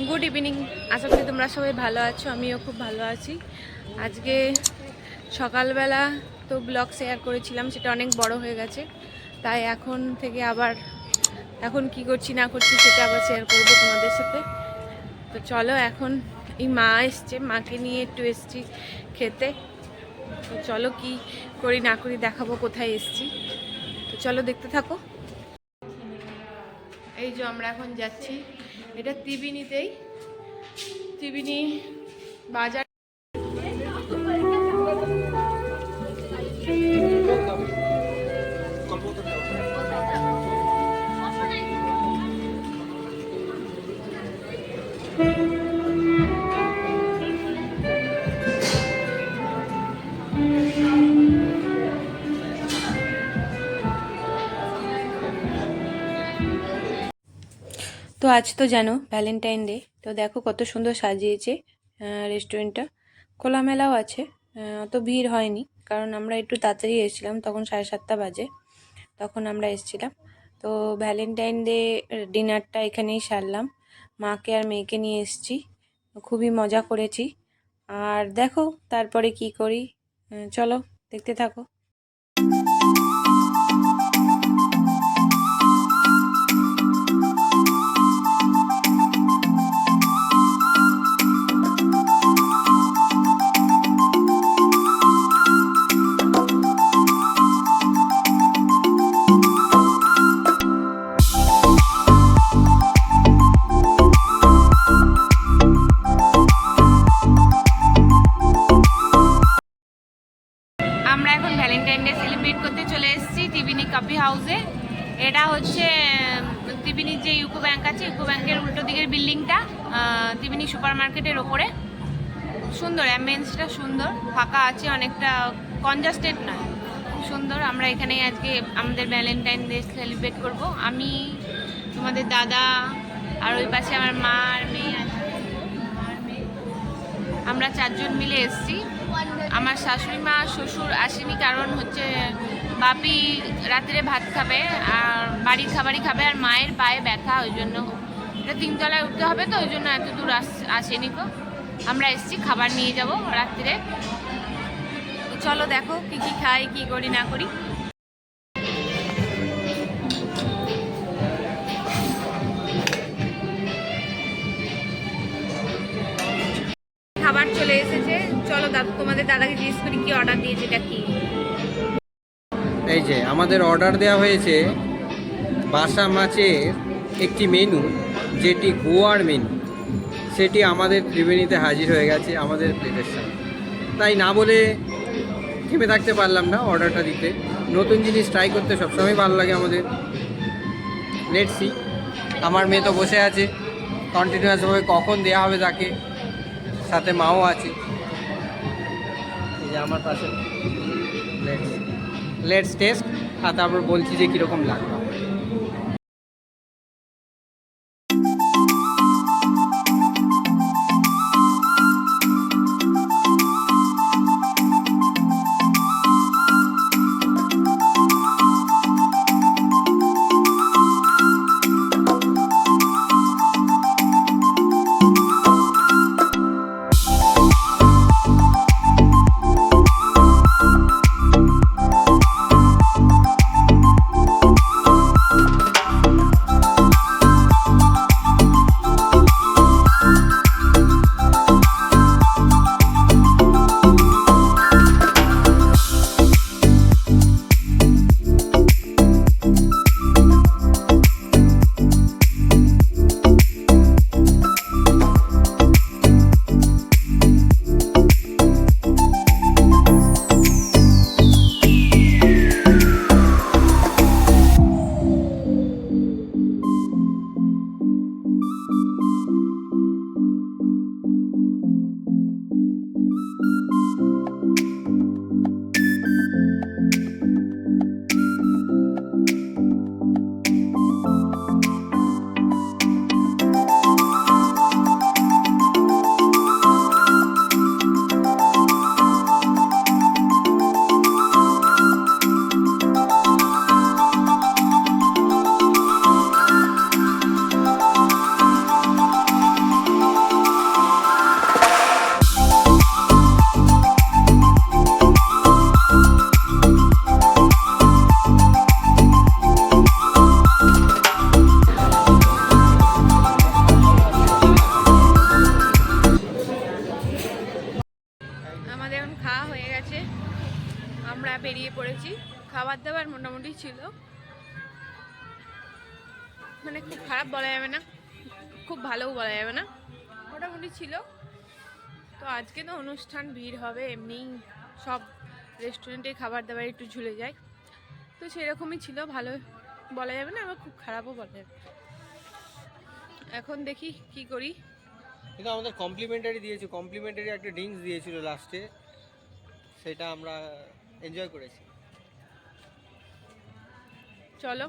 Good evening. আশা করি তোমরা সবাই ভালো আছো, আমিও খুব ভালো আছি। আজকে সকালবেলা তো ব্লগ শেয়ার করেছিলাম, সেটা অনেক বড় হয়ে গেছে, তাই এখন থেকে আবার এখন কি করছি না করছি সেটা আবার শেয়ার করবো তোমাদের সাথে। তো চলো, এখন এই মা এসছে, মাকে নিয়ে একটু এসছি খেতে। তো চলো কি করি না করি দেখাবো, কোথায় এসছি। তো চলো দেখতে থাকো। এই যে আমরা এখন যাচ্ছি, এটা ত্রিবেণীতেই, ত্রিবেণী বাজার। তো আজ তো জানো ভ্যালেন্টাইন ডে, তো দেখো কত সুন্দর সাজিয়েছে রেস্টুরেন্টটা। খোলামেলাও আছে, অত ভিড় হয়নি, কারণ আমরা একটু তাড়াতাড়ি এসেছিলাম, তখন 7:30 বাজে, তখন আমরা এসেছিলাম। তো ভ্যালেন্টাইন ডে ডিনারটা এখানেই সারলাম, মাকে আর মেয়েকে নিয়ে এসেছি, খুবই মজা করেছি। আর দেখো তারপরে কি করি, চলো দেখতে থাকো। আমরা এখন ভ্যালেন্টাইন ডে সেলিব্রেট করতে চলে এসেছি ত্রিবেণী কফি হাউসে। এটা হচ্ছে ত্রিবেণীর যে ইউকো ব্যাংক আছে, ইউকো ব্যাংকের উল্টো দিকের বিল্ডিংটা, ত্রিবেণী সুপার মার্কেটের ওপরে। সুন্দর অ্যাম্বিয়েন্সটা, সুন্দর ফাঁকা আছে, অনেকটা কনজাস্টেড নয়, সুন্দর। আমরা এখানে আজকে আমাদের ভ্যালেন্টাইন ডে সেলিব্রেট করব। আমি, তোমাদের দাদা, আর ওই পাশে আমার মা আর মেয়ে আছে, আমরা 4 জন মিলে এসেছি। আমার শাশুড়ি মা শ্বশুর আসেনি, কারণ হচ্ছে বাপি রাত্রে ভাত খাবে আর বাড়ির খাবারই খাবে, আর মায়ের পায়ে ব্যথা, ওই জন্য এটা 3 তলায় উঠতে হবে, তো ওই জন্য এত দূর আসেনি। তো আমরা এসেছি, খাবার নিয়ে যাব রাত্রে। চলো দেখো কি কি খাই, কি করি না করি। খাবার চলে এসেছে, চলো তোমাদের দাদাকে জিজ্ঞেস করি কি অর্ডার দিয়েছে, এটা কি। এই যে আমাদের অর্ডার দেওয়া হয়েছে বাসা মাছের একটি মেনু, যেটি গোয়ার মেনু, সেটি আমাদের ত্রিবেণীতে হাজির হয়ে গেছে আমাদের প্লেটের সাথে। তাই না বলে থেমে থাকতে পারলাম না অর্ডারটা দিতে। নতুন জিনিস ট্রাই করতে সবসময় ভালো লাগে আমাদের। Let's see. আমার মেয়ে তো বসে আছে কন্টিনিউয়াসভাবে, কখন দেওয়া হবে তাকে, সাথে মাও আছে এই যে আমার পাশে। লেটস টেস্ট, আর তারপর বলছি যে কীরকম লাগবে। ছিল, মানে খুব খারাপ বলা যাবে না, খুব ভালোও বলা যাবে না, মোটামুটি ছিল। তো আজকে তো অনুষ্ঠান, ভিড় হবে এমনি, সব রেস্টুরেন্টে খাবার দাবার একটু ঝুলে যায়, তো সেরকমই ছিল, ভালো বলা যাবে না, আবার খুব খারাপও বলা যাবে। এখন দেখি কি করি। কিন্তু আমাদের কমপ্লিমেন্টারি দিয়েছে, কমপ্লিমেন্টারি একটা ড্রিঙ্কস দিয়েছিল লাস্টে, সেটা আমরা এনজয় করেছি। চলো।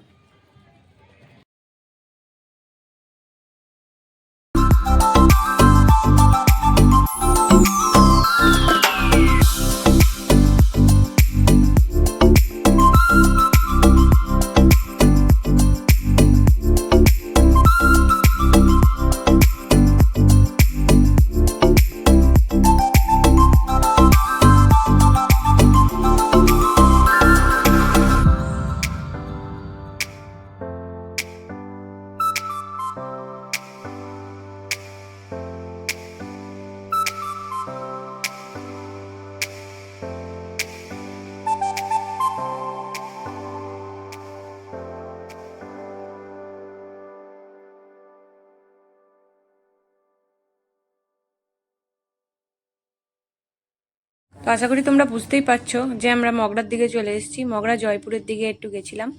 তো আশা করি তোমরা বুঝতেই পারছো যে আমরা মগরার দিকে চলে এসেছি, মগরা জয়পুরের দিকে একটু গেছিলাম।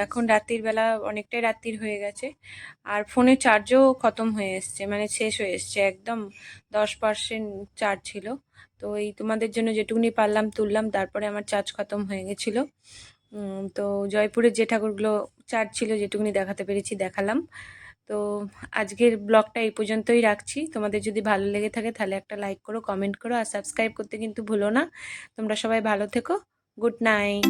এখন রাত্রির বেলা অনেকটাই রাত্রির হয়ে গেছে, আর ফোনের চার্জও খতম হয়ে এসছে, মানে শেষ হয়ে এসছে একদম, 10% চার্জ ছিল। তো এই তোমাদের জন্য যেটুকুনি পারলাম তুললাম, তারপরে আমার চার্জ খতম হয়ে গেছিলো। তো জয়পুরের যে ঠাকুরগুলো চার্জ ছিল যেটুকুনি দেখাতে পেরেছি দেখালাম। তো আজকের ব্লগটা এই পর্যন্তই রাখছি। তোমাদের যদি ভালো লেগে থাকে তাহলে একটা লাইক করো, কমেন্ট করো, আর সাবস্ক্রাইব করতে কিন্তু ভুলো না। তোমরা সবাই ভালো থেকো। Good night.